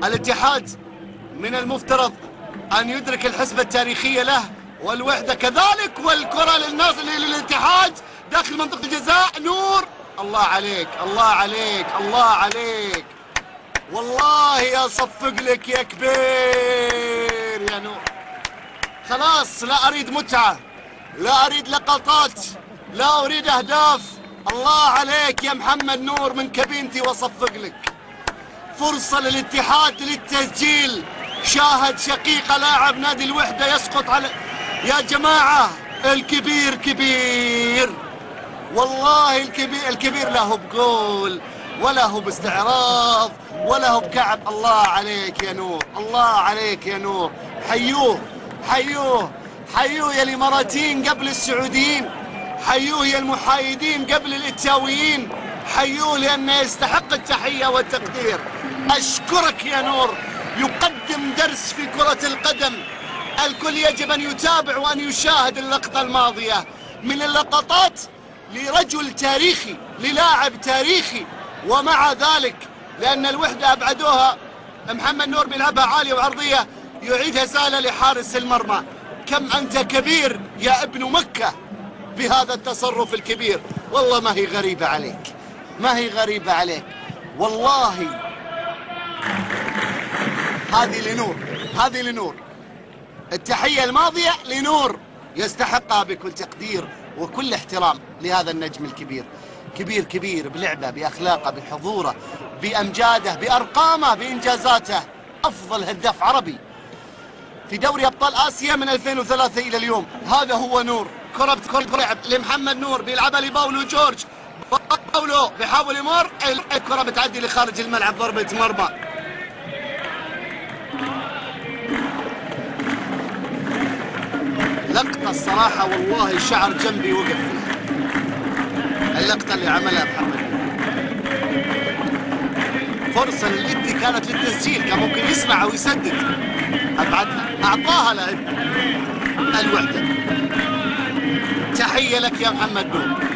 الاتحاد من المفترض أن يدرك الحسبة التاريخية له والوحدة كذلك، والكرة للاتحاد داخل منطقة الجزاء. نور، الله عليك الله عليك الله عليك، والله أصفق لك يا كبير يا نور. خلاص لا أريد متعة، لا أريد لقطات، لا أريد أهداف. الله عليك يا محمد نور من كابينتي وأصفق لك. فرصة للاتحاد للتسجيل. شاهد شقيقة لاعب نادي الوحدة يسقط على، يا جماعة الكبير كبير، والله الكبير لا هو بجول ولا هو باستعراض ولا هو بكعب. الله عليك يا نور، الله عليك يا نور. حيوه حيوه حيوه يا الإماراتيين قبل السعوديين، حيوه يا المحايدين قبل الإتاويين، حيوه لأنه يستحق التحية والتقدير. أشكرك يا نور، يقدم درس في كرة القدم. الكل يجب أن يتابع وأن يشاهد اللقطة الماضية من اللقطات لرجل تاريخي، للاعب تاريخي. ومع ذلك لأن الوحدة أبعدوها، محمد نور بيلعبها عالية وعرضية يعيدها سهلة لحارس المرمى. كم أنت كبير يا ابن مكة بهذا التصرف الكبير. والله ما هي غريبة عليك، ما هي غريبة عليك والله. هذه لنور، هذه لنور. التحية الماضية لنور يستحقها بكل تقدير وكل احترام لهذا النجم الكبير. كبير كبير بلعبه، بأخلاقه، بحضوره، بأمجاده، بأرقامه، بإنجازاته. أفضل هداف عربي في دوري أبطال آسيا من 2003 إلى اليوم. هذا هو نور. كرة لعب لمحمد نور بيلعبها لباولو جورج. باولو بيحاول يمر، الكرة بتعدي لخارج الملعب، ضربة مرمى. لقطة الصراحة والله الشعر جنبي وقف فيها. اللقطة اللي عملها محمد، فرصة للإدي كانت للتسجيل، كان ممكن يسمع ويسدد. أبعدها، أعطاها لإدي. الوحدة. تحية لك يا محمد نور.